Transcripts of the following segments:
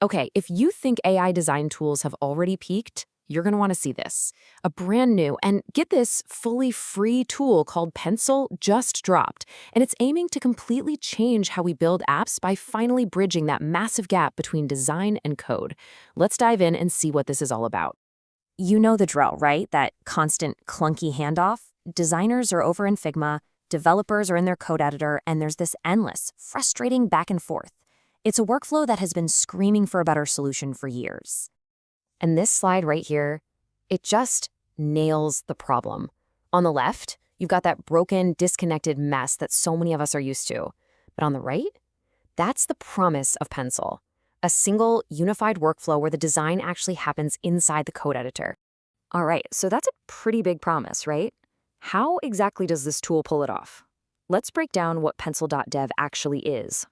Okay, if you think AI design tools have already peaked, you're going to want to see this. A brand new, and get this, fully free tool called Pencil just dropped, and it's aiming to completely change how we build apps by finally bridging that massive gap between design and code. Let's dive in and see what this is all about. You know the drill, right? That constant clunky handoff? Designers are over in Figma, developers are in their code editor, and there's this endless, frustrating back and forth. It's a workflow that has been screaming for a better solution for years. And this slide right here, it just nails the problem. On the left, you've got that broken, disconnected mess that so many of us are used to. But on the right, that's the promise of Pencil. A single, unified workflow where the design actually happens inside the code editor. All right, so that's a pretty big promise, right? How exactly does this tool pull it off? Let's break down what Pencil.dev actually is.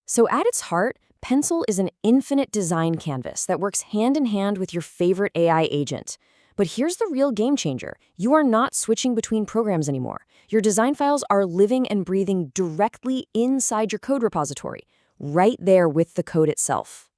So at its heart, Pencil is an infinite design canvas that works hand in hand with your favorite AI agent. But here's the real game changer. You are not switching between programs anymore. Your design files are living and breathing directly inside your code repository, right there with the code itself.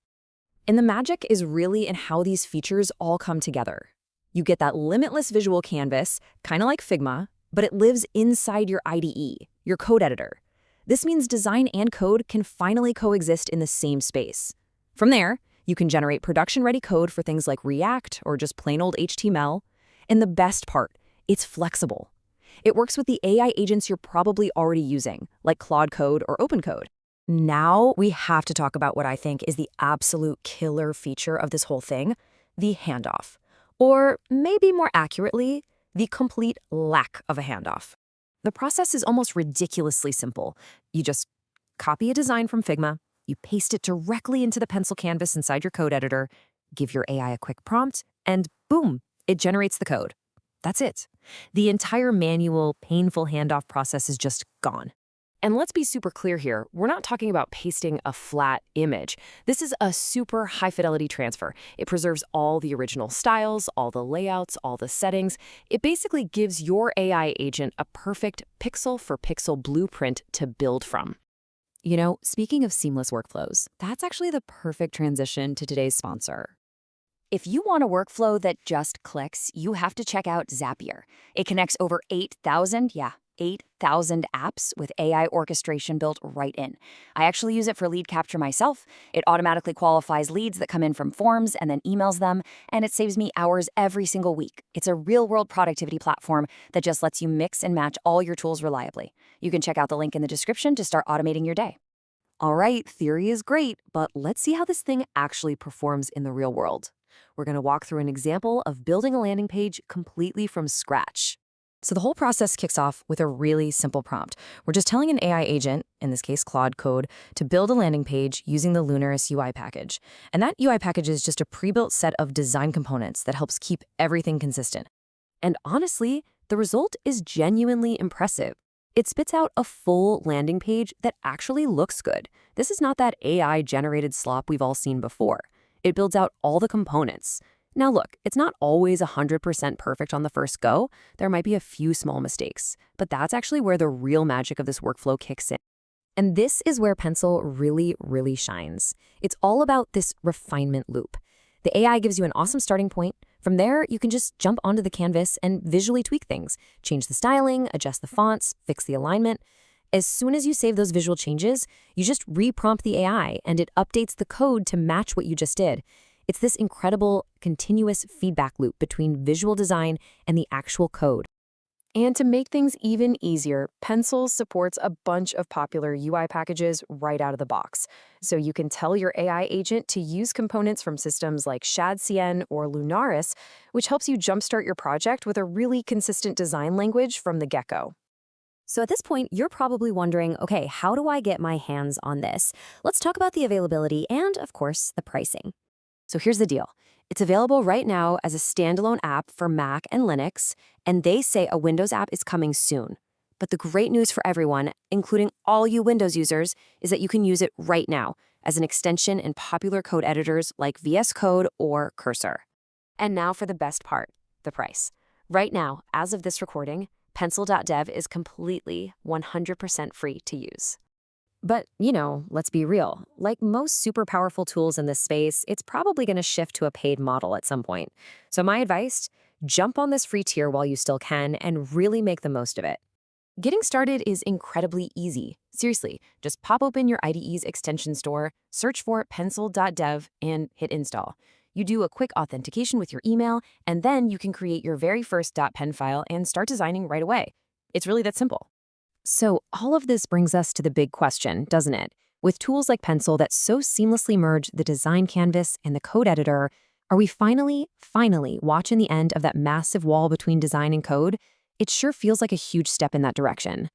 And the magic is really in how these features all come together. You get that limitless visual canvas, kind of like Figma, but it lives inside your IDE, your code editor. This means design and code can finally coexist in the same space. From there, you can generate production-ready code for things like React or just plain old HTML. And the best part, it's flexible. It works with the AI agents you're probably already using, like Claude Code or OpenCode. Now we have to talk about what I think is the absolute killer feature of this whole thing, the handoff. Or maybe more accurately, the complete lack of a handoff. The process is almost ridiculously simple. You just copy a design from Figma, you paste it directly into the Pencil canvas inside your code editor, give your AI a quick prompt, and boom, it generates the code. That's it. The entire manual, painful handoff process is just gone. And let's be super clear here, we're not talking about pasting a flat image. This is a super high-fidelity transfer. It preserves all the original styles, all the layouts, all the settings. It basically gives your AI agent a perfect pixel-for-pixel blueprint to build from. You know, speaking of seamless workflows, that's actually the perfect transition to today's sponsor. If you want a workflow that just clicks, you have to check out Zapier. It connects over 8,000 apps with AI orchestration built right in. I actually use it for lead capture myself. It automatically qualifies leads that come in from forms and then emails them, and it saves me hours every single week. It's a real-world productivity platform that just lets you mix and match all your tools reliably. You can check out the link in the description to start automating your day. All right, theory is great, but let's see how this thing actually performs in the real world. We're going to walk through an example of building a landing page completely from scratch. So the whole process kicks off with a really simple prompt. We're just telling an AI agent, in this case Claude Code, to build a landing page using the Lunaris UI package. And that UI package is just a pre-built set of design components that helps keep everything consistent. And honestly, the result is genuinely impressive. It spits out a full landing page that actually looks good. This is not that AI-generated slop we've all seen before. It builds out all the components. Now look, it's not always 100% perfect on the first go. There might be a few small mistakes, but that's actually where the real magic of this workflow kicks in. And this is where Pencil really shines. It's all about this refinement loop. The AI gives you an awesome starting point. From there, you can just jump onto the canvas and visually tweak things, change the styling, adjust the fonts, fix the alignment. As soon as you save those visual changes, you just re-prompt the AI and it updates the code to match what you just did. It's this incredible, continuous feedback loop between visual design and the actual code. And to make things even easier, Pencil supports a bunch of popular UI packages right out of the box. So you can tell your AI agent to use components from systems like ShadCN or Lunaris, which helps you jumpstart your project with a really consistent design language from the get-go. So at this point, you're probably wondering, okay, how do I get my hands on this? Let's talk about the availability and, of course, the pricing. So here's the deal. It's available right now as a standalone app for Mac and Linux, and they say a Windows app is coming soon. But the great news for everyone, including all you Windows users, is that you can use it right now as an extension in popular code editors like VS Code or Cursor. And now for the best part, the price. Right now, as of this recording, Pencil.dev is completely 100% free to use. But, let's be real. Like most super powerful tools in this space, it's probably going to shift to a paid model at some point. So, my advice, jump on this free tier while you still can and really make the most of it. Getting started is incredibly easy. Seriously, just pop open your IDE's extension store, search for Pencil.dev, and hit install. You do a quick authentication with your email, and then you can create your very first .pen file and start designing right away. It's really that simple. So all of this brings us to the big question, doesn't it? With tools like Pencil that so seamlessly merge the design canvas and the code editor, are we finally watching the end of that massive wall between design and code? It sure feels like a huge step in that direction.